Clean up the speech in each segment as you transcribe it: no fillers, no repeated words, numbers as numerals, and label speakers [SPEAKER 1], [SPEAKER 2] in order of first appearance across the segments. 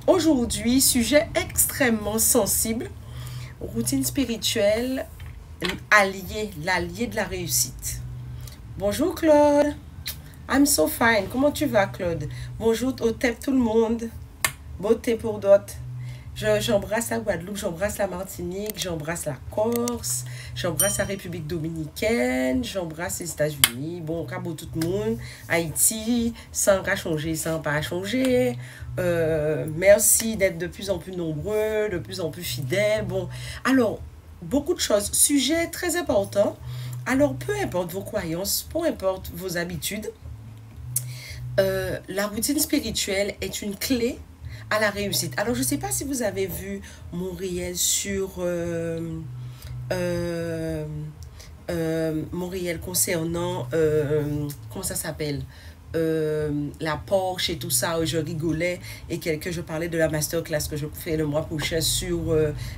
[SPEAKER 1] Aujourd'hui, sujet extrêmement sensible, routine spirituelle, l'allié de la réussite. Bonjour Claude, I'm so fine. Comment tu vas Claude? Bonjour au TEP tout le monde. Beauté pour d'autres. J'embrasse la Guadeloupe, j'embrasse la Martinique, j'embrasse la Corse, j'embrasse la République dominicaine, j'embrasse les États-Unis, bon, cabo tout le monde, Haïti, sans pas changer, sans pas changer. Merci d'être de plus en plus nombreux, de plus en plus fidèles. Bon, alors, beaucoup de choses. Sujet très important. Alors, peu importe vos croyances, peu importe vos habitudes, la routine spirituelle est une clé à la réussite. Alors, je ne sais pas si vous avez vu mon réel sur euh, mon réel concernant, comment ça s'appelle, la Porsche et tout ça, où je rigolais et que je parlais de la masterclass que je fais le mois prochain sur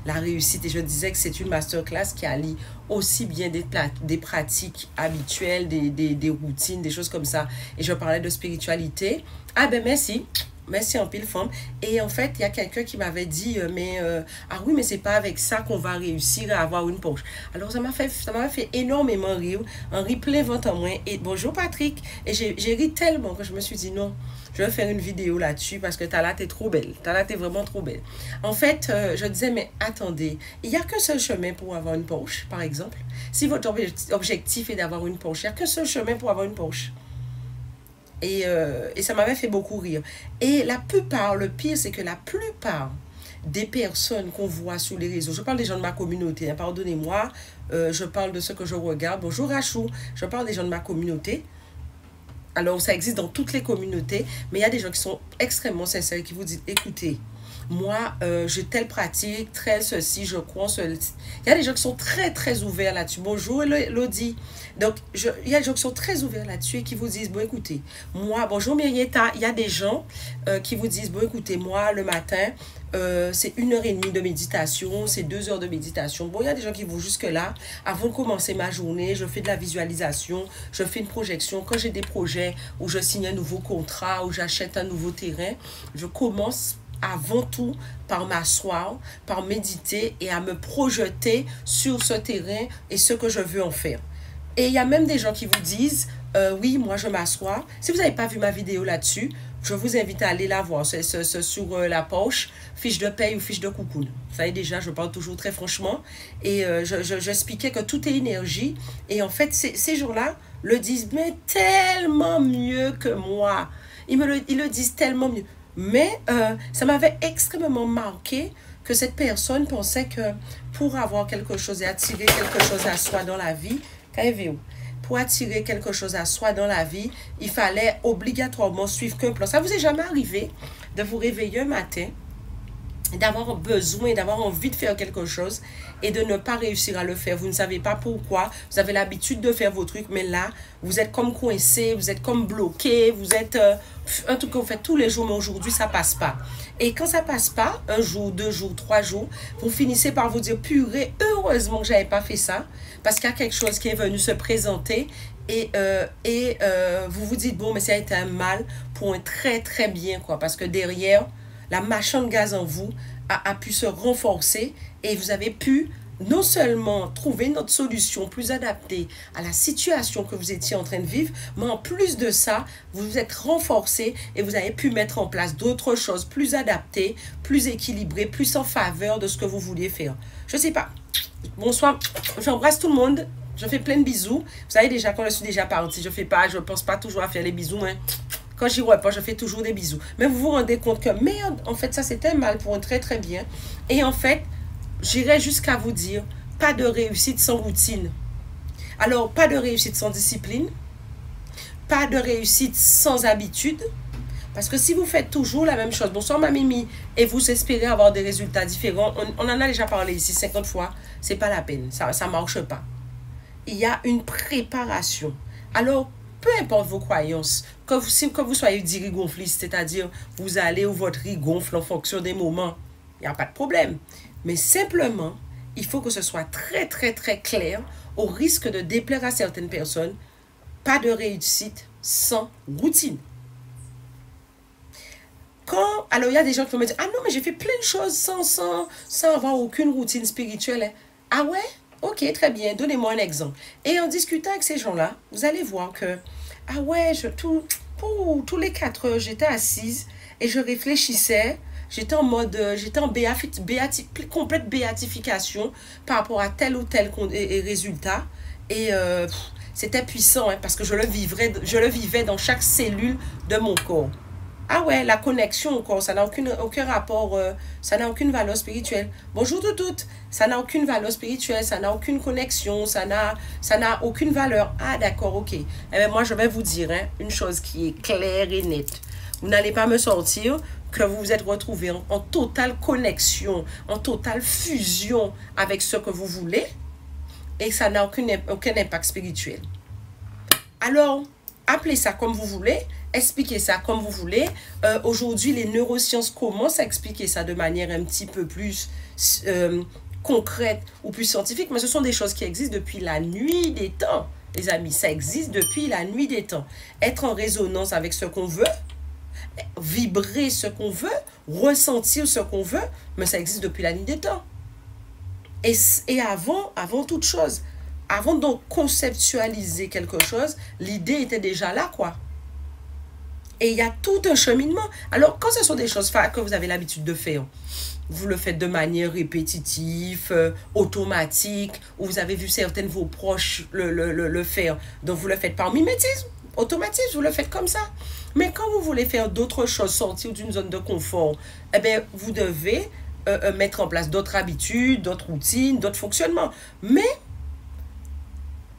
[SPEAKER 1] la réussite et je disais que c'est une masterclass qui allie aussi bien des pratiques habituelles, des routines, des choses comme ça. Et je parlais de spiritualité. Ah ben merci. Merci en pile forme. Et en fait, il y a quelqu'un qui m'avait dit, ah oui, mais c'est pas avec ça qu'on va réussir à avoir une Porsche. Alors, ça m'a fait énormément rire. Un replay vente en moins. Et bonjour Patrick. Et j'ai ri tellement que je me suis dit, non, je vais faire une vidéo là-dessus parce que Tala, t'es trop belle. Tala, t'es vraiment trop belle. En fait, je disais, mais attendez, il n'y a qu'un seul chemin pour avoir une Porsche, par exemple. Si votre objectif est d'avoir une Porsche, il n'y a qu'un seul chemin pour avoir une Porsche. Et ça m'avait fait beaucoup rire. Et la plupart, le pire, c'est que la plupart des personnes qu'on voit sur les réseaux, je parle des gens de ma communauté, hein, pardonnez-moi, je parle de ce que je regarde. Bonjour Rachou, je parle des gens de ma communauté. Alors, ça existe dans toutes les communautés, mais il y a des gens qui sont extrêmement sincères et qui vous disent, écoutez, moi, j'ai telle pratique, tel ceci, je crois en ceci. Il y a des gens qui sont très, très ouverts là-dessus. Bonjour, Elodie. Donc, il y a des gens qui sont très ouverts là-dessus et qui vous disent, bon, écoutez, moi, bonjour, Myrietta. Il y a des gens qui vous disent, bon, écoutez, moi, le matin, c'est 1 heure et demie de méditation, c'est 2 heures de méditation. Bon, il y a des gens qui vont jusque-là. Avant de commencer ma journée, je fais de la visualisation, je fais une projection. Quand j'ai des projets où je signe un nouveau contrat, où j'achète un nouveau terrain, je commence avant tout par m'asseoir, par méditer et à me projeter sur ce terrain et ce que je veux en faire. Et il y a même des gens qui vous disent, oui, moi je m'assois. Si vous n'avez pas vu ma vidéo là-dessus, je vous invite à aller la voir. C'est sur la poche, fiche de paye ou fiche de coucoune. Vous savez déjà, je parle toujours très franchement. Et j'expliquais que tout est énergie. Et en fait, ces gens-là le disent mais tellement mieux que moi. Ils le disent tellement mieux. Mais ça m'avait extrêmement marqué que cette personne pensait que pour avoir quelque chose et attirer quelque chose à soi dans la vie, pour attirer quelque chose à soi dans la vie, il fallait obligatoirement suivre qu'un plan. Ça vous est jamais arrivé de vous réveiller un matin, d'avoir besoin, d'avoir envie de faire quelque chose et de ne pas réussir à le faire. Vous ne savez pas pourquoi. Vous avez l'habitude de faire vos trucs, mais là, vous êtes comme coincé, vous êtes comme bloqué, vous êtes un truc que vous faites tous les jours, mais aujourd'hui, ça passe pas. Et quand ça passe pas, 1 jour, 2 jours, 3 jours, vous finissez par vous dire, purée, heureusement que j'avais pas fait ça, parce qu'il y a quelque chose qui est venu se présenter et vous vous dites, bon, mais ça a été un mal pour un très, très bien, quoi, parce que derrière, la machine de gaz en vous a pu se renforcer et vous avez pu non seulement trouver notre solution plus adaptée à la situation que vous étiez en train de vivre, mais en plus de ça, vous vous êtes renforcé et vous avez pu mettre en place d'autres choses plus adaptées, plus équilibrées, plus en faveur de ce que vous vouliez faire. Je ne sais pas. Bonsoir. J'embrasse tout le monde. Je fais plein de bisous. Vous savez déjà, quand je suis déjà partie, je pense pas toujours à faire les bisous, mais quand j'y repense, je fais toujours des bisous. Mais vous vous rendez compte que, merde, en fait, ça c'était mal pour un très très bien. Et en fait, j'irais jusqu'à vous dire, pas de réussite sans routine. Alors, pas de réussite sans discipline, pas de réussite sans habitude. Parce que si vous faites toujours la même chose, bonsoir ma Mimi, et vous espérez avoir des résultats différents, on en a déjà parlé ici 50 fois, c'est pas la peine, ça ne marche pas. Il y a une préparation. Alors, peu importe vos croyances, que vous soyez dirigonfliste, c'est-à-dire vous allez où votre riz gonfle en fonction des moments, il n'y a pas de problème. Mais simplement, il faut que ce soit très, très, très clair, au risque de déplaire à certaines personnes, pas de réussite sans routine. Alors, il y a des gens qui vont me dire, ah non, mais j'ai fait plein de choses sans avoir aucune routine spirituelle. Ah ouais? Ok, très bien. Donnez-moi un exemple. Et en discutant avec ces gens-là, vous allez voir que, ah ouais, pour tous les 4 heures, j'étais assise et je réfléchissais. J'étais en mode, j'étais en complète béatification par rapport à tel ou tel résultat. Et c'était puissant, hein, parce que je le vivais dans chaque cellule de mon corps. Ah ouais, la connexion au corps, ça n'a aucun rapport, ça n'a aucune valeur spirituelle. Bonjour toutes, ça n'a aucune valeur spirituelle, ça n'a aucune connexion, ça n'a aucune valeur. Ah d'accord, ok. Eh bien, moi, je vais vous dire, hein, une chose qui est claire et nette. Vous n'allez pas me sortir que vous vous êtes retrouvé en totale connexion, en totale fusion avec ce que vous voulez et ça n'a aucun impact spirituel. Alors, appelez ça comme vous voulez, expliquez ça comme vous voulez. Aujourd'hui, les neurosciences commencent à expliquer ça de manière un petit peu plus concrète ou plus scientifique, mais ce sont des choses qui existent depuis la nuit des temps, les amis. Ça existe depuis la nuit des temps. Être en résonance avec ce qu'on veut, vibrer ce qu'on veut, ressentir ce qu'on veut, mais ça existe depuis la nuit des temps. Et avant toute chose, avant de conceptualiser quelque chose, l'idée était déjà là, quoi. Et il y a tout un cheminement. Alors, quand ce sont des choses que vous avez l'habitude de faire, vous le faites de manière répétitive, automatique, ou vous avez vu certains de vos proches le faire, donc vous le faites par mimétisme, automatisme, vous le faites comme ça. Mais quand vous voulez faire d'autres choses, sortir d'une zone de confort, eh bien, vous devez mettre en place d'autres habitudes, d'autres routines, d'autres fonctionnements. Mais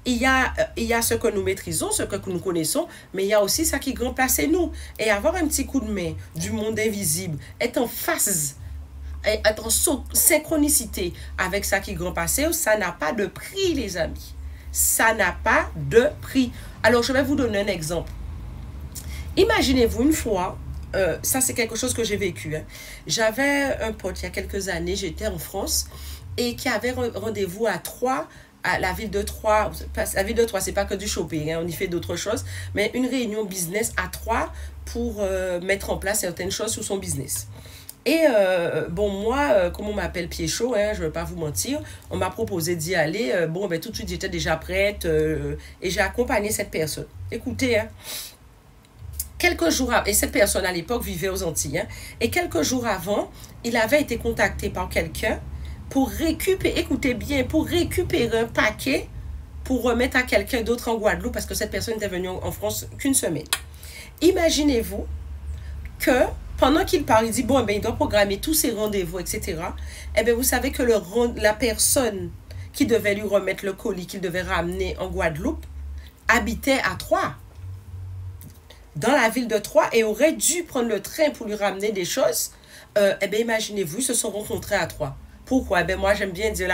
[SPEAKER 1] il y a ce que nous maîtrisons, ce que nous connaissons, mais il y a aussi ça qui remplace nous. Et avoir un petit coup de main du monde invisible, être en phase, être en synchronicité avec ça qui remplace, ça n'a pas de prix, les amis. Ça n'a pas de prix. Alors, je vais vous donner un exemple. Imaginez-vous une fois, ça c'est quelque chose que j'ai vécu. Hein. J'avais un pote il y a quelques années, j'étais en France, et qui avait rendez-vous à Troyes, à la ville de Troyes. La ville de Troyes, c'est pas que du shopping, hein, on y fait d'autres choses, mais une réunion business à Troyes pour mettre en place certaines choses sur son business. Et bon, moi, comme on m'appelle pied chaud, hein, je ne vais pas vous mentir, on m'a proposé d'y aller. Bon, ben, tout de suite, j'étais déjà prête et j'ai accompagné cette personne. Écoutez, hein, quelques jours avant, et cette personne à l'époque vivait aux Antilles, hein, et quelques jours avant, il avait été contacté par quelqu'un pour récupérer, écoutez bien, pour récupérer un paquet pour remettre à quelqu'un d'autre en Guadeloupe parce que cette personne était venue en France qu'une semaine. Imaginez-vous que pendant qu'il parle, il dit, bon, ben, il doit programmer tous ses rendez-vous, etc. Eh bien, vous savez que la personne qui devait lui remettre le colis qu'il devait ramener en Guadeloupe habitait à Troyes, dans la ville de Troyes, et aurait dû prendre le train pour lui ramener des choses. Eh bien, imaginez-vous, ils se sont rencontrés à Troyes. Pourquoi? Eh bien, moi, j'aime bien dire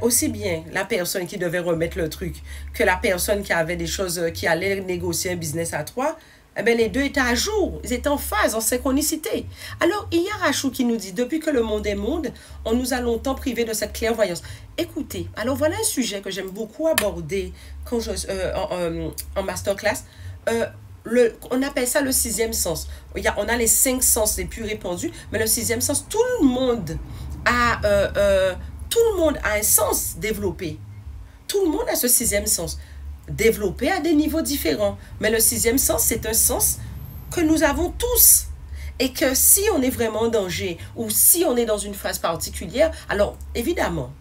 [SPEAKER 1] aussi bien la personne qui devait remettre le truc que la personne qui avait des choses, qui allait négocier un business à Troyes. Eh bien, les deux étaient à jour, ils étaient en phase, en synchronicité. Alors, il y a Rachou qui nous dit, depuis que le monde est monde, on nous a longtemps privés de cette clairvoyance. Écoutez, alors voilà un sujet que j'aime beaucoup aborder quand en masterclass. On appelle ça le 6e sens. On a les 5 sens les plus répandus, mais le 6e sens, tout le monde a un sens développé. Tout le monde a ce 6e sens développé à des niveaux différents. Mais le 6e sens, c'est un sens que nous avons tous. Et que si on est vraiment en danger ou si on est dans une phase particulière, alors évidemment,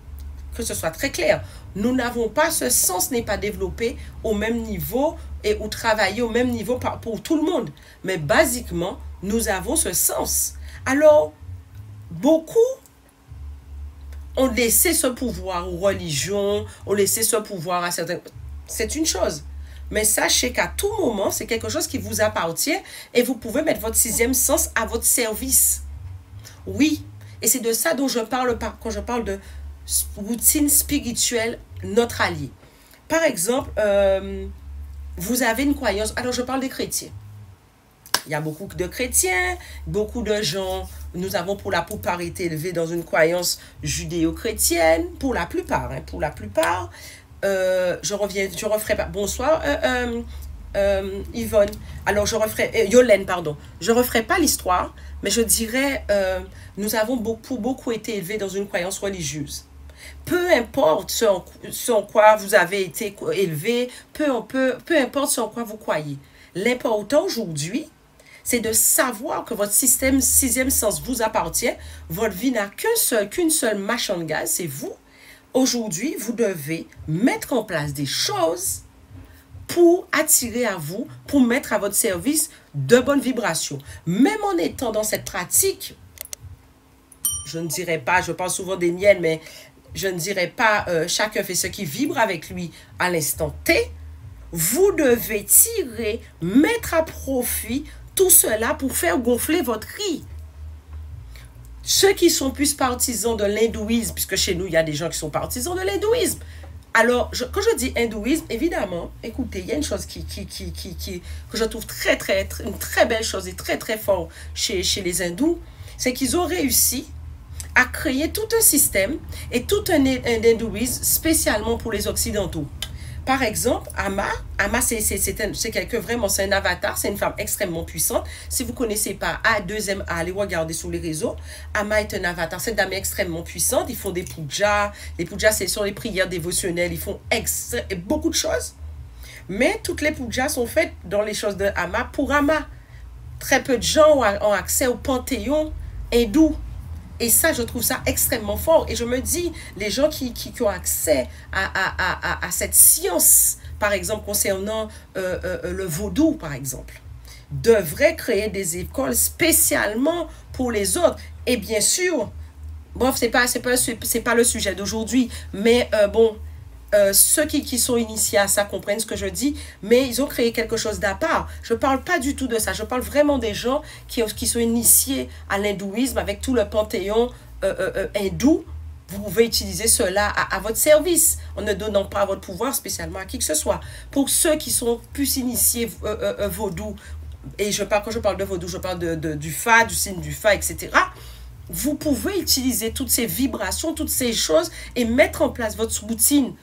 [SPEAKER 1] que ce soit très clair, nous n'avons pas, ce sens n'est pas développé au même niveau et ou travaillé au même niveau pour tout le monde. Mais basiquement, nous avons ce sens. Alors, beaucoup ont laissé ce pouvoir aux religions, ont laissé ce pouvoir à certains... C'est une chose. Mais sachez qu'à tout moment, c'est quelque chose qui vous appartient et vous pouvez mettre votre 6e sens à votre service. Oui, et c'est de ça dont je parle quand je parle de routine spirituelle, notre allié. Par exemple, vous avez une croyance. Alors, je parle des chrétiens. Il y a beaucoup de chrétiens, beaucoup de gens. Nous avons pour la plupart été élevés dans une croyance judéo-chrétienne. Pour la plupart, hein, pour la plupart. Je referai pas. Bonsoir, Yvonne, alors je referai, Yolène, pardon, je referai pas l'histoire, mais je dirais, nous avons beaucoup été élevés dans une croyance religieuse. Peu importe ce en quoi vous avez été élevé, peu importe ce en quoi vous croyez. L'important aujourd'hui, c'est de savoir que votre système sixième sens vous appartient. Votre vie n'a qu'une seule machine de gaz, c'est vous. Aujourd'hui, vous devez mettre en place des choses pour attirer à vous, pour mettre à votre service de bonnes vibrations. Même en étant dans cette pratique, je ne dirais pas, je parle souvent des miennes, mais je ne dirais pas chacun fait ce qui vibre avec lui à l'instant T. Vous devez tirer, mettre à profit tout cela pour faire gonfler votre riz. Ceux qui sont plus partisans de l'hindouisme, puisque chez nous, il y a des gens qui sont partisans de l'hindouisme. Alors, quand je dis hindouisme, évidemment, écoutez, il y a une chose que je trouve une très belle chose et très fort chez les hindous, c'est qu'ils ont réussi à créer tout un système et tout un hindouisme spécialement pour les occidentaux. Par exemple, Amma c'est quelqu'un vraiment, c'est un avatar, c'est une femme extrêmement puissante. Si vous ne connaissez pas A2M, allez regarder sur les réseaux. Amma est un avatar, cette dame est extrêmement puissante. Ils font des pujas. Les pujas, ce sont les prières dévotionnelles. Ils font beaucoup de choses. Mais toutes les pujas sont faites dans les choses de Amma pour Amma. Très peu de gens ont accès au panthéon hindou. Et ça, je trouve ça extrêmement fort. Et je me dis, les gens qui ont accès à cette science, par exemple, concernant le vaudou, par exemple, devraient créer des écoles spécialement pour les autres. Et bien sûr, bref, c'est pas le sujet d'aujourd'hui, mais bon, ceux qui sont initiés à ça comprennent ce que je dis, mais ils ont créé quelque chose d'à part. Je ne parle pas du tout de ça. Je parle vraiment des gens qui sont initiés à l'hindouisme avec tout le panthéon hindou. Vous pouvez utiliser cela à votre service, en ne donnant pas votre pouvoir spécialement à qui que ce soit. Pour ceux qui sont plus initiés vaudou, et quand je parle de vaudou, je parle du fa, du signe du fa, etc., vous pouvez utiliser toutes ces vibrations, toutes ces choses et mettre en place votre routine.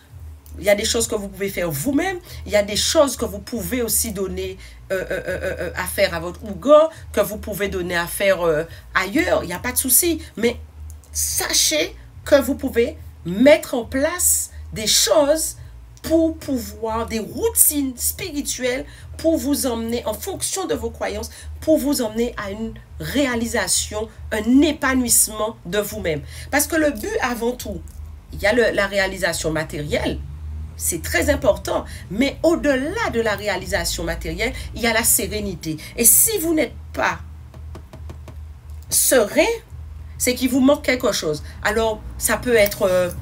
[SPEAKER 1] Il y a des choses que vous pouvez faire vous-même. Il y a des choses que vous pouvez aussi donner à faire à votre ouga, que vous pouvez donner à faire ailleurs. Il n'y a pas de souci. Mais sachez que vous pouvez mettre en place des choses pour pouvoir, des routines spirituelles pour vous emmener, en fonction de vos croyances, pour vous emmener à une réalisation, un épanouissement de vous-même. Parce que le but, avant tout, il y a la réalisation matérielle. C'est très important, mais au-delà de la réalisation matérielle, il y a la sérénité. Et si vous n'êtes pas serein, c'est qu'il vous manque quelque chose. Alors, ça peut être,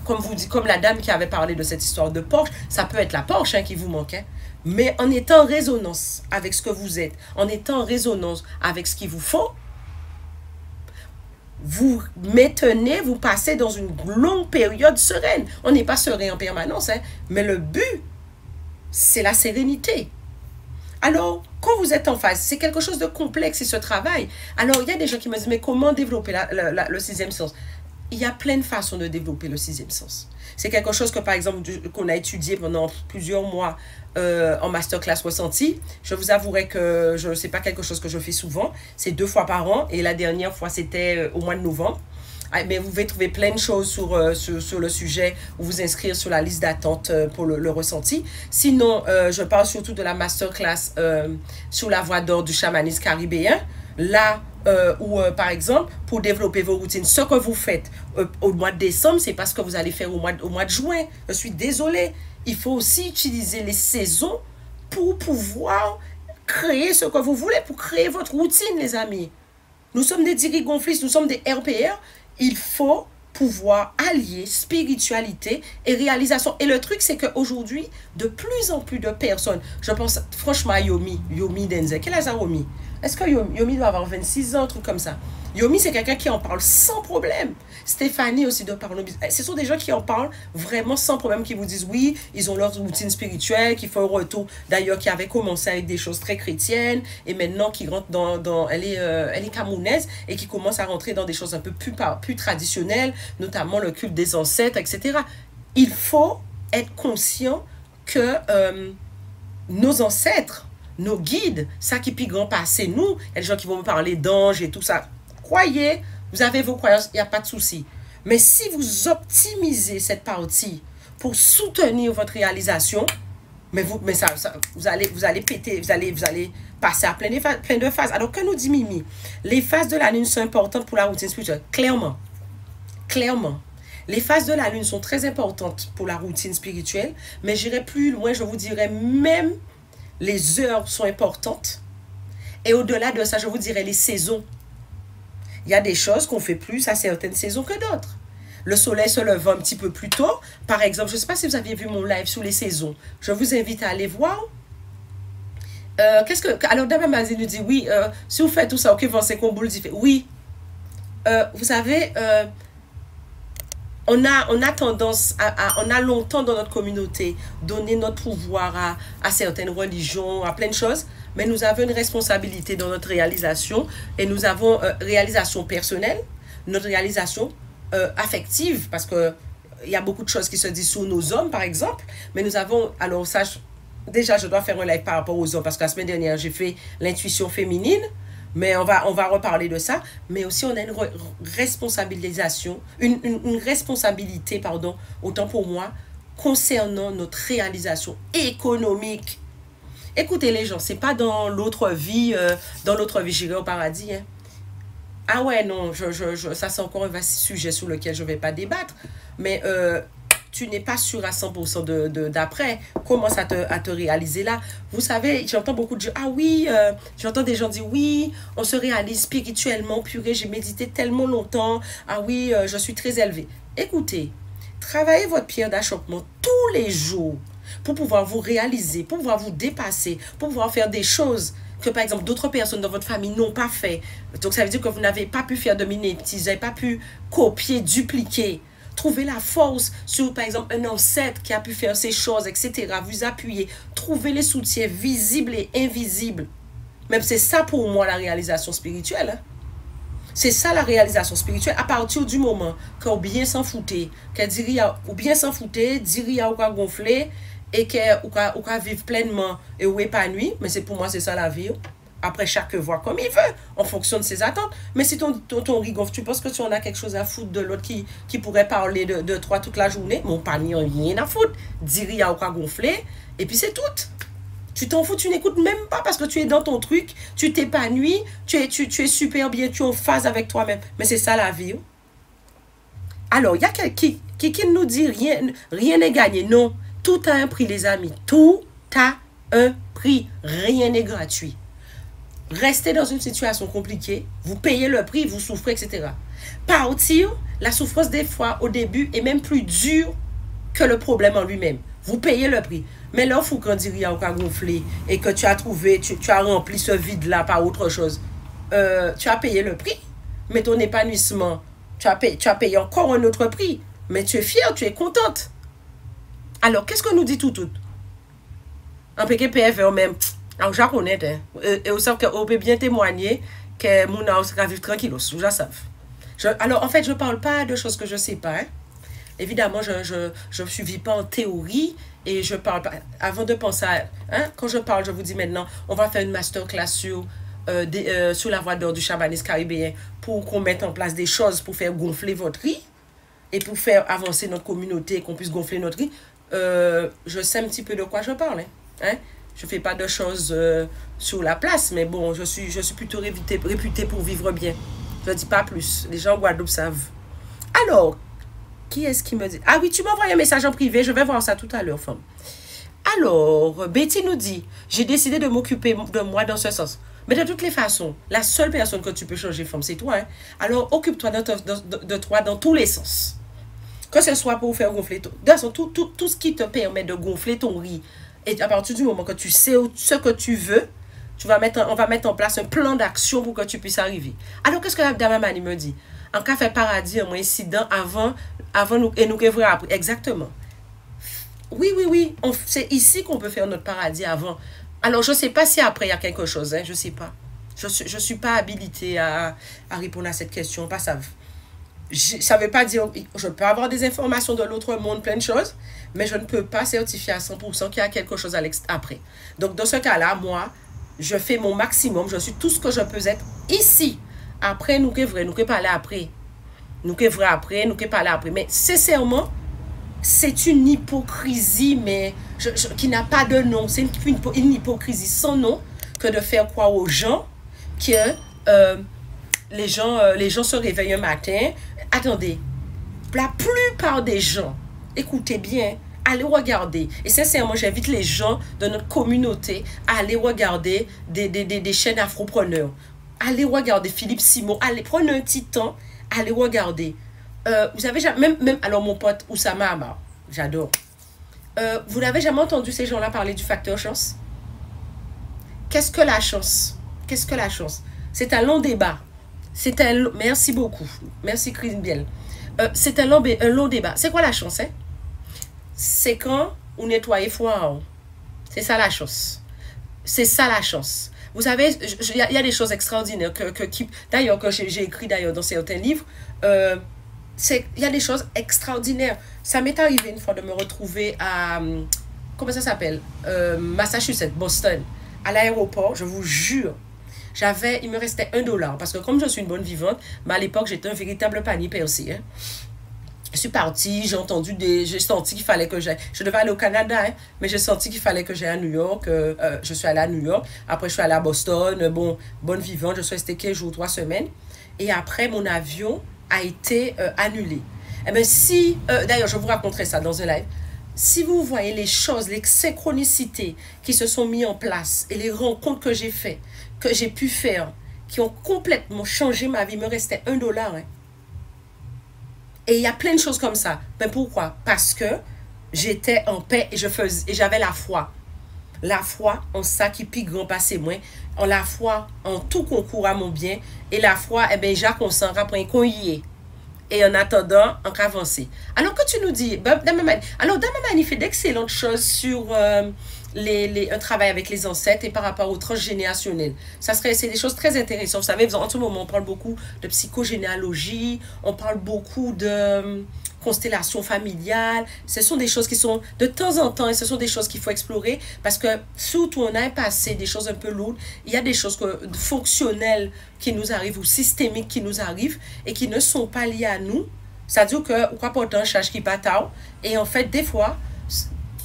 [SPEAKER 1] comme la dame qui avait parlé de cette histoire de Porsche, ça peut être la Porsche qui vous manque. Mais en étant en résonance avec ce que vous êtes, en étant en résonance avec ce qu'il vous faut, vous maintenez, vous passez dans une longue période sereine. On n'est pas serein en permanence, mais le but, c'est la sérénité. Alors, quand vous êtes en phase, c'est quelque chose de complexe et ce travail. Alors, il y a des gens qui me disent, mais comment développer le sixième sens? Il y a plein de façons de développer le sixième sens. C'est quelque chose que, par exemple, qu'on a étudié pendant plusieurs mois en masterclass ressenti. Je vous avouerai que ce n'est pas quelque chose que je fais souvent. C'est 2 fois par an et la dernière fois, c'était au mois de novembre. Mais vous pouvez trouver plein de choses sur le sujet ou vous inscrire sur la liste d'attente pour le ressenti. Sinon, je parle surtout de la masterclass sur la voie d'or du chamanisme caribéen. Là, par exemple, pour développer vos routines, ce que vous faites au mois de décembre, c'est pas ce que vous allez faire au mois de juin. Je suis désolée. Il faut aussi utiliser les saisons pour pouvoir créer ce que vous voulez, pour créer votre routine, les amis. Nous sommes des dirigonflistes, nous sommes des RPR. Il faut pouvoir allier spiritualité et réalisation. Et le truc, c'est qu'aujourd'hui, de plus en plus de personnes, je pense franchement à Yomi Denzel. Quel âge a Yomi? Est-ce que Yomi doit avoir 26 ans, un truc comme ça? Yomi, c'est quelqu'un qui en parle sans problème. Stéphanie aussi de Parlons Business. Ce sont des gens qui en parlent vraiment sans problème, qui vous disent oui, ils ont leur routine spirituelle, qui font un retour, d'ailleurs, qui avait commencé avec des choses très chrétiennes, et maintenant qui rentre elle est camerounaise, et qui commence à rentrer dans des choses un peu plus traditionnelles, notamment le culte des ancêtres, etc. Il faut être conscient que nos ancêtres, nos guides, ça qui est grand passé nous, il y a des gens qui vont me parler d'anges et tout ça. Croyez, vous avez vos croyances, il n'y a pas de souci. Mais si vous optimisez cette partie pour soutenir votre réalisation, mais vous allez péter, vous allez passer à plein de phases. Alors que nous dit Mimi, les phases de la lune sont importantes pour la routine spirituelle. Clairement. Les phases de la lune sont très importantes pour la routine spirituelle, mais j'irai plus loin, je vous dirais même les heures sont importantes. Et au-delà de ça, je vous dirais les saisons. Il y a des choses qu'on fait plus à certaines saisons que d'autres. Le soleil se lève un petit peu plus tôt. Par exemple, je ne sais pas si vous aviez vu mon live sur les saisons. Je vous invite à aller voir. Alors, Dame Mazie nous dit, oui, si vous faites tout ça, ok, c'est qu'on boule dit. Oui. Vous savez, on a tendance, on a longtemps dans notre communauté donné notre pouvoir à certaines religions, à plein de choses, mais nous avons une responsabilité dans notre réalisation et nous avons réalisation personnelle, notre réalisation affective, parce que il y a beaucoup de choses qui se disent sur nos hommes, par exemple, mais nous avons, alors ça, déjà je dois faire un live par rapport aux hommes, parce que la semaine dernière, j'ai fait l'intuition féminine, mais on va reparler de ça, mais aussi on a une responsabilisation, une responsabilité, pardon, autant pour moi, concernant notre réalisation économique. Écoutez les gens, c'est pas dans l'autre vie j'irai au paradis, hein. Ah ouais, non, ça c'est encore un vaste sujet sur lequel je ne vais pas débattre, mais tu n'es pas sûr à 100% d'après. Commence à te réaliser là. Vous savez, j'entends beaucoup de gens, ah oui, j'entends des gens dire, oui, on se réalise spirituellement, purée, j'ai médité tellement longtemps, ah oui, je suis très élevée. Écoutez, travaillez votre pierre d'achoppement tous les jours pour pouvoir vous réaliser, pour pouvoir vous dépasser, pour pouvoir faire des choses que par exemple d'autres personnes dans votre famille n'ont pas fait. Donc ça veut dire que vous n'avez pas pu faire de mimétisme, vous n'avez pas pu copier, dupliquer. Trouvez la force sur par exemple un ancêtre qui a pu faire ces choses, etc. Vous appuyez. Trouvez les soutiens visibles et invisibles. Même c'est ça pour moi la réalisation spirituelle. Hein? C'est ça la réalisation spirituelle à partir du moment qu'on bien s'en foutait, ou bien s'en foutait, diria ou quoi gonfler, et qu'on vive pleinement et ou épanoui, mais c'est pour moi c'est ça la vie. Après chaque voit comme il veut, en fonction de ses attentes. Mais si ton riz gonfle, tu penses que tu en as quelque chose à foutre de l'autre qui pourrait parler de toi toute la journée, mon panier rien à foutre, diria ou quoi gonfler, et puis c'est tout. Tu t'en fous, tu n'écoutes même pas parce que tu es dans ton truc, tu t'épanouis, tu es super bien, tu es en phase avec toi-même. Mais c'est ça la vie. Alors, il y a quelqu'un qui nous dit rien n'est gagné. Non. Tout a un prix, les amis. Tout a un prix. Rien n'est gratuit. Restez dans une situation compliquée, vous payez le prix, vous souffrez, etc. Partir, la souffrance des fois au début est même plus dure que le problème en lui-même. Vous payez le prix. Mais là, il faut qu'on dirait qu'il y a gonflé et que tu as trouvé, tu as rempli ce vide-là par autre chose. Tu as payé le prix, mais ton épanouissement, tu as payé encore un autre prix. Mais tu es fière, tu es contente. Alors, qu'est-ce que nous dit tout? En PKPF, même, alors, je connais, et vous savez qu'on peut bien témoigner que mon house va vivre tranquille, vous le savez. Alors, en fait, je ne parle pas de choses que je ne sais pas. Hein. Évidemment, je ne suivis pas en théorie et je parle pas. Avant de penser à. Hein, quand je parle, je vous dis maintenant, on va faire une masterclass sur la voie d'or du chamanisme caribéen pour qu'on mette en place des choses pour faire gonfler votre riz et pour faire avancer notre communauté et qu'on puisse gonfler notre riz. Je sais un petit peu de quoi je parle. Hein. Je ne fais pas de choses sur la place, mais bon, je suis plutôt réputée pour vivre bien. Je ne dis pas plus. Les gens en Guadeloupe savent. Alors, qui est-ce qui me dit? Ah oui, tu m'as envoyé un message en privé. Je vais voir ça tout à l'heure, femme. Alors, Betty nous dit, j'ai décidé de m'occuper de moi dans ce sens. Mais de toutes les façons, la seule personne que tu peux changer, femme, c'est toi. Hein? Alors, occupe-toi de toi dans tous les sens. Que ce soit pour faire gonfler tout ce qui te permet de gonfler ton riz. Et à partir du moment que tu sais ce que tu veux, on va mettre en place un plan d'action pour que tu puisses arriver. Alors, qu'est-ce que la Dame Mani me dit? En cas fait paradis, un incident avant nous, et nous révéler après. Exactement. Oui. C'est ici qu'on peut faire notre paradis avant. Alors, je ne sais pas si après il y a quelque chose. Hein, je ne sais pas. Je suis pas habilitée à répondre à cette question. Pas ça. Ça ne veut pas dire, je peux avoir des informations de l'autre monde, plein de choses, mais je ne peux pas certifier à 100% qu'il y a quelque chose après. Donc, dans ce cas-là, moi, je fais mon maximum, je suis tout ce que je peux être ici. Après, nous qui vrai, nous qui parler après. Nous qui vrai après, nous qui parler après. Mais sincèrement, c'est une hypocrisie, mais qui n'a pas de nom. C'est une hypocrisie sans nom que de faire croire aux gens que les gens se réveillent un matin. Attendez, la plupart des gens, écoutez bien, allez regarder. Et sincèrement, j'invite les gens de notre communauté à aller regarder des chaînes afropreneurs. Allez regarder Philippe Simon. Allez, prenez un petit temps, allez regarder. Vous avez jamais, même alors mon pote Oussama Amar, j'adore. Vous n'avez jamais entendu ces gens-là parler du facteur chance? Qu'est-ce que la chance? Qu'est-ce que la chance? C'est un long débat. Merci beaucoup. Merci Chris Biel. C'est un long débat. C'est quoi la chance? Hein? C'est quand on nettoie foire. C'est ça la chance. C'est ça la chance. Vous savez, il y a des choses extraordinaires d'ailleurs, que j'ai écrit d'ailleurs dans certains livres. Il y a des choses extraordinaires. Ça m'est arrivé une fois de me retrouver à, comment ça s'appelle, Massachusetts, Boston, à l'aéroport, je vous jure. Il me restait $1, parce que comme je suis une bonne vivante, mais à l'époque, j'étais un véritable panier percé. Hein. Je suis partie, j'ai senti qu'il fallait que j'aille. Je devais aller au Canada, hein, mais j'ai senti qu'il fallait que j'aille à New York. Je suis allée à New York. Après, je suis allée à Boston. Bon, bonne vivante, je suis restée 15 jours, 3 semaines. Et après, mon avion a été annulé. Eh bien, d'ailleurs, je vous raconterai ça dans un live. Si vous voyez les choses, les synchronicités qui se sont mises en place et les rencontres que j'ai faites, que j'ai pu faire, qui ont complètement changé ma vie, il me restait $1. Hein. Et il y a plein de choses comme ça. Mais pourquoi? Parce que j'étais en paix et j'avais la foi. La foi en ça qui pique grand passé moins. En la foi en tout concours à mon bien. Et la foi, eh bien, j'ai consent après qu'on y est. Et en attendant, on va avancer. Alors que tu nous dis, alors Damamani fait d'excellentes choses sur un travail avec les ancêtres et par rapport au transgénérationnel. C'est des choses très intéressantes. Vous savez, en ce moment, on parle beaucoup de psychogénéalogie, on parle beaucoup de constellation familiale. Ce sont des choses qui sont de temps en temps, et ce sont des choses qu'il faut explorer parce que surtout on a un passé, des choses un peu lourdes, il y a des choses fonctionnelles qui nous arrivent ou systémiques qui nous arrivent et qui ne sont pas liées à nous. C'est-à-dire que, quoi porter un charge qui bataille et en fait, des fois,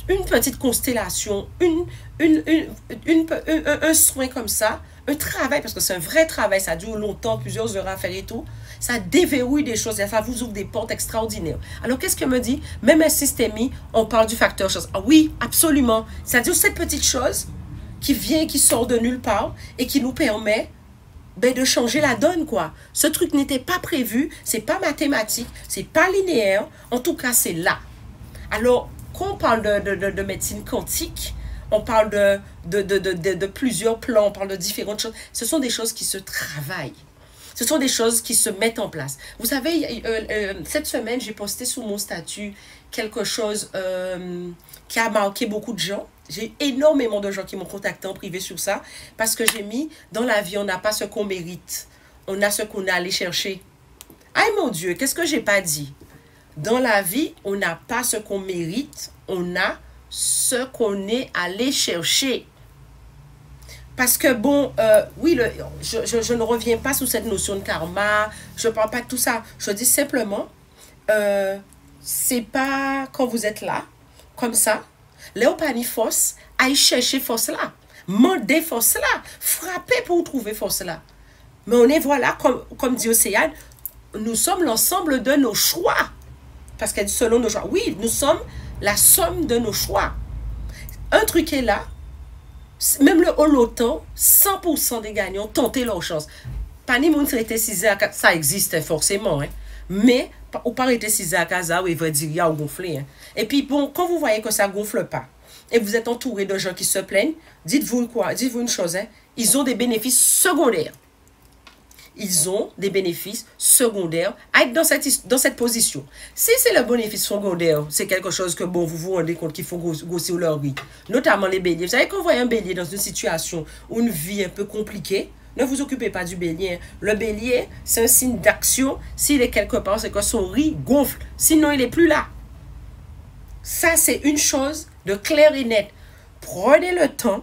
[SPEAKER 1] une petite constellation, un soin comme ça, un travail, parce que c'est un vrai travail, ça dure longtemps, plusieurs heures à faire et tout, ça déverrouille des choses et ça vous ouvre des portes extraordinaires. Alors, qu'est-ce que me dit? Même un systémie, on parle du facteur chose. Ah, oui, absolument. C'est-à-dire cette petite chose qui vient, qui sort de nulle part et qui nous permet de changer la donne, quoi. Ce truc n'était pas prévu, c'est pas mathématique, c'est pas linéaire, en tout cas, c'est là. Alors, quand on parle de médecine quantique, on parle de plusieurs plans, on parle de différentes choses. Ce sont des choses qui se travaillent. Ce sont des choses qui se mettent en place. Vous savez, cette semaine, j'ai posté sur mon statut quelque chose qui a marqué beaucoup de gens. J'ai énormément de gens qui m'ont contacté en privé sur ça parce que j'ai mis, dans la vie, on n'a pas ce qu'on mérite. On a ce qu'on a allé chercher. Aïe mon Dieu, qu'est-ce que j'ai pas dit? Dans la vie, on n'a pas ce qu'on mérite. On a ce qu'on est allé chercher. Parce que bon, oui, je ne reviens pas sur cette notion de karma. Je ne parle pas de tout ça. Je dis simplement, c'est pas quand vous êtes là, comme ça, Léopanie force, aille chercher force là. Mandez force là. Frappez pour trouver force là. Mais on est, voilà, comme dit Océane, nous sommes l'ensemble de nos choix. Parce qu'elle dit selon nos choix. Oui, nous sommes la somme de nos choix. Un truc est là. Même le holoton, 100% des gagnants tentaient leur chance. Pas ni moun traité 6 heures, ça existe forcément. Hein. Mais, ou pas arrêter 6 heures à casa, ou il va dire, il y a gonflé. Hein. Et puis, bon, quand vous voyez que ça ne gonfle pas, et vous êtes entouré de gens qui se plaignent, dites-vous quoi? Dites-vous une chose, hein? Ils ont des bénéfices secondaires. Ils ont des bénéfices secondaires à être dans cette position. Si c'est le bénéfice secondaire, c'est quelque chose que, bon, vous vous rendez compte qu'il faut grossir leur vie. Notamment les béliers. Vous savez, quand vous voyez un bélier dans une situation ou une vie un peu compliquée, Ne vous occupez pas du bélier. Le bélier, c'est un signe d'action. S'il est quelque part, c'est que son riz gonfle. Sinon, il n'est plus là. Ça, c'est une chose de clair et net. Prenez le temps,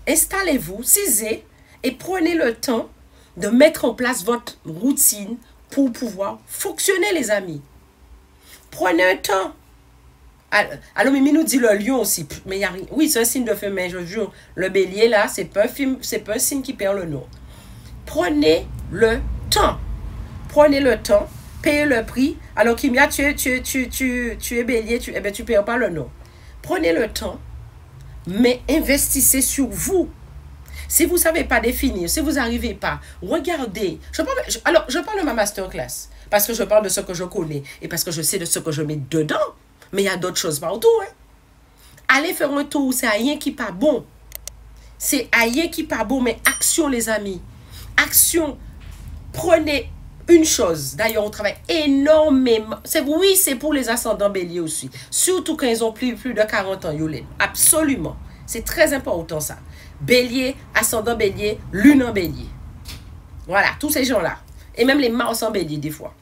[SPEAKER 1] installez-vous, cisez et prenez le temps de mettre en place votre routine pour pouvoir fonctionner, les amis. Prenez un temps. Alors, Mimi nous dit le lion aussi. Mais il y a rien. Oui, c'est un signe de feu, mais je jure, le bélier, là, c'est pas un signe qui perd le nom. Prenez le temps. Prenez le temps. Payez le prix. Alors, Kimia, tu es bélier, tu ne perds pas le nom. Prenez le temps, mais investissez sur vous. Si vous ne savez pas définir, si vous n'arrivez pas, regardez. Je parle de ma masterclass parce que je parle de ce que je connais et parce que je sais de ce que je mets dedans. Mais il y a d'autres choses partout. Hein. Allez faire un tour, c'est rien qui pas bon. C'est rien qui pas bon, mais action, les amis. Action. Prenez une chose. D'ailleurs, on travaille énormément. Oui, c'est pour les ascendants béliers aussi. Surtout quand ils ont plus de 40 ans, Yolène. Absolument. C'est très important, ça. Bélier, ascendant bélier, lune en bélier. Voilà, tous ces gens-là. Et même les Mars en bélier, des fois.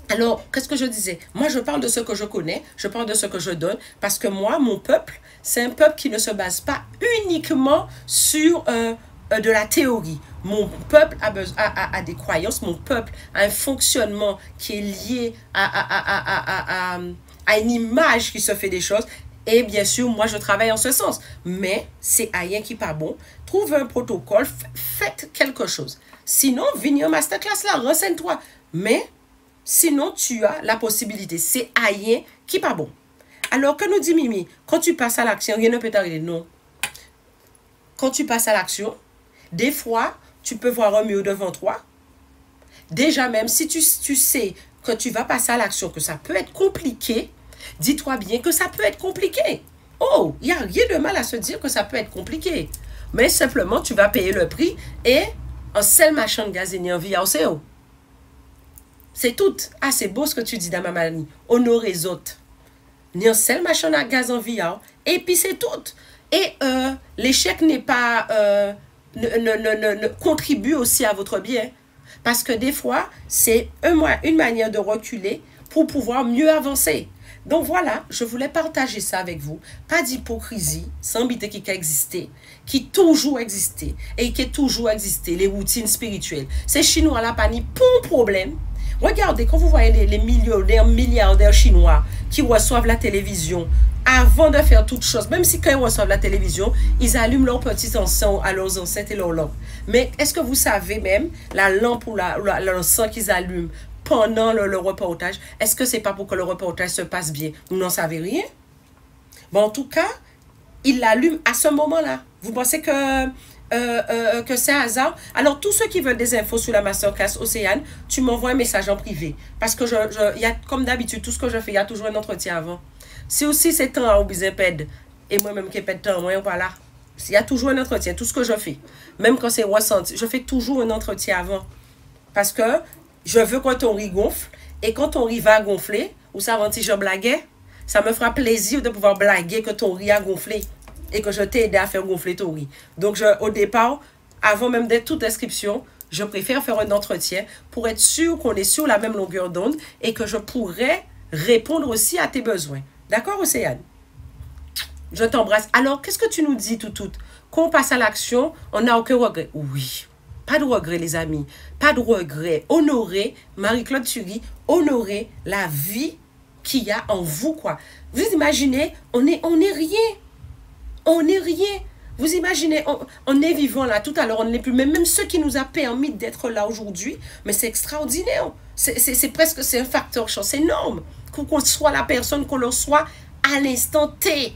[SPEAKER 1] Alors, qu'est-ce que je disais? Moi, je parle de ce que je connais, je parle de ce que je donne, parce que moi, mon peuple, c'est un peuple qui ne se base pas uniquement sur de la théorie. Mon peuple a des croyances, mon peuple a un fonctionnement qui est lié à une image qui se fait des choses. Et bien sûr, moi, je travaille en ce sens. Mais c'est rien qui n'est pas bon. Trouvez un protocole, faites quelque chose. Sinon, viens en masterclass là, renseigne-toi. Mais sinon, tu as la possibilité. C'est rien qui n'est pas bon. Alors, que nous dit Mimi? Quand tu passes à l'action, rien ne peut t'arriver. Non. Quand tu passes à l'action, des fois, tu peux voir un mur devant toi. Déjà même, si tu sais que tu vas passer à l'action, que ça peut être compliqué, dis-toi bien que ça peut être compliqué. Oh, il n'y a rien de mal à se dire que ça peut être compliqué. Mais simplement, tu vas payer le prix et un seul machin de gaz et en vie au CO. C'est tout. Ah, c'est beau ce que tu dis dans ma manie. Honorer les autres. Ni un seul machin à gaz en vie. Et puis c'est tout. Et l'échec n'est pas... contribue aussi à votre bien. Parce que des fois, c'est une manière de reculer pour pouvoir mieux avancer. Donc voilà, je voulais partager ça avec vous. Pas d'hypocrisie, sans bité qui a existé, qui toujours existé et qui est toujours existé, les routines spirituelles. Ces Chinois là, pas ni pour problème. Regardez, quand vous voyez les millionnaires, milliardaires chinois qui reçoivent la télévision, avant de faire toutes choses, même si quand ils reçoivent la télévision, ils allument leurs petits encens à leurs ancêtres et leurs lampes. Mais est-ce que vous savez même la lampe ou l'encens qu'ils allument pendant le reportage, est-ce que c'est pas pour que le reportage se passe bien? Vous n'en savez rien. Bon, en tout cas, ils l'allument à ce moment-là. Vous pensez que c'est un hasard? Alors, tous ceux qui veulent des infos sur la masterclass Océane, tu m'envoies un message en privé. Parce que y a, comme d'habitude, tout ce que je fais, il y a toujours un entretien avant. Si aussi c'est temps au bizépède, et moi-même qui ai pas de temps, moi, voilà. Il y a toujours un entretien, tout ce que je fais. Même quand c'est ressenti, je fais toujours un entretien avant. Parce que je veux que ton riz gonfle, et quand ton riz va gonfler, ou ça avant si je blaguais, ça me fera plaisir de pouvoir blaguer que ton riz a gonflé, et que je t'ai aidé à faire gonfler ton riz. Donc, au départ, avant même d'être toute inscription, je préfère faire un entretien pour être sûr qu'on est sur la même longueur d'onde, et que je pourrais répondre aussi à tes besoins. D'accord, Océane? Je t'embrasse. Alors, qu'est-ce que tu nous dis, tout? Qu'on passe à l'action, on n'a aucun regret. Oui. Pas de regret, les amis. Pas de regret. Honorer, Marie-Claude Thury, honorer la vie qu'il y a en vous, quoi. Vous imaginez, on n'est rien. On n'est rien. Vous imaginez, on est vivant là, tout à l'heure, on ne l'est plus. Mais même ce qui nous a permis d'être là aujourd'hui, mais c'est extraordinaire. C'est presque, c'est un facteur chance énorme. Qu'on soit la personne qu'on le soit à l'instant T.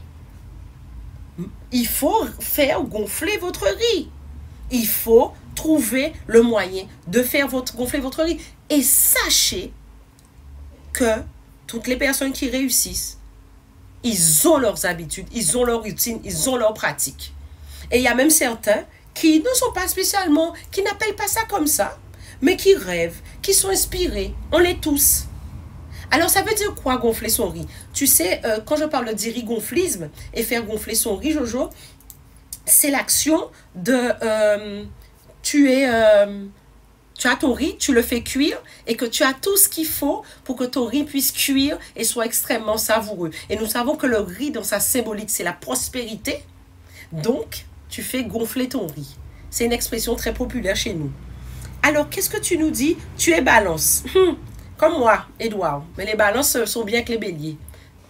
[SPEAKER 1] Il faut faire gonfler votre riz. Il faut trouver le moyen de faire gonfler votre riz. Et sachez que toutes les personnes qui réussissent, ils ont leurs habitudes, ils ont leurs routines, ils ont leurs pratiques. Et il y a même certains qui ne sont pas spécialement, qui n'appellent pas ça comme ça, mais qui rêvent, qui sont inspirés. On l'est tous. Alors, ça veut dire quoi, gonfler son riz? Tu sais, quand je parle de riz-gonflisme et faire gonfler son riz, Jojo, c'est l'action de... tu as ton riz, tu le fais cuire et que tu as tout ce qu'il faut pour que ton riz puisse cuire et soit extrêmement savoureux. Et nous savons que le riz, dans sa symbolique, c'est la prospérité. Donc, tu fais gonfler ton riz. C'est une expression très populaire chez nous. Alors, qu'est-ce que tu nous dis? Tu es balance. Comme moi, Edouard. Mais les balances sont bien que les béliers.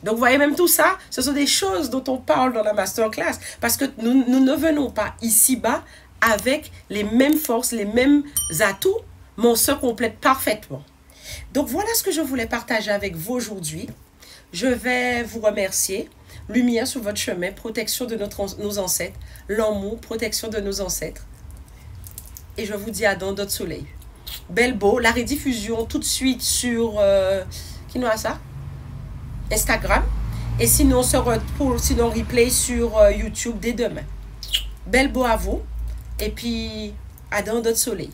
[SPEAKER 1] Donc, vous voyez, même tout ça, ce sont des choses dont on parle dans la masterclass. Parce que nous ne venons pas ici-bas avec les mêmes forces, les mêmes atouts, mais on se complète parfaitement. Donc, voilà ce que je voulais partager avec vous aujourd'hui. Je vais vous remercier. Lumière sur votre chemin, protection de nos ancêtres, l'amour, protection de nos ancêtres. Et je vous dis à dans d'autres soleils. Belbo, la rediffusion tout de suite sur qui nous a ça? Instagram. Et sinon, sinon replay sur YouTube dès demain. Belbo à vous. Et puis, à dans d'autres soleils.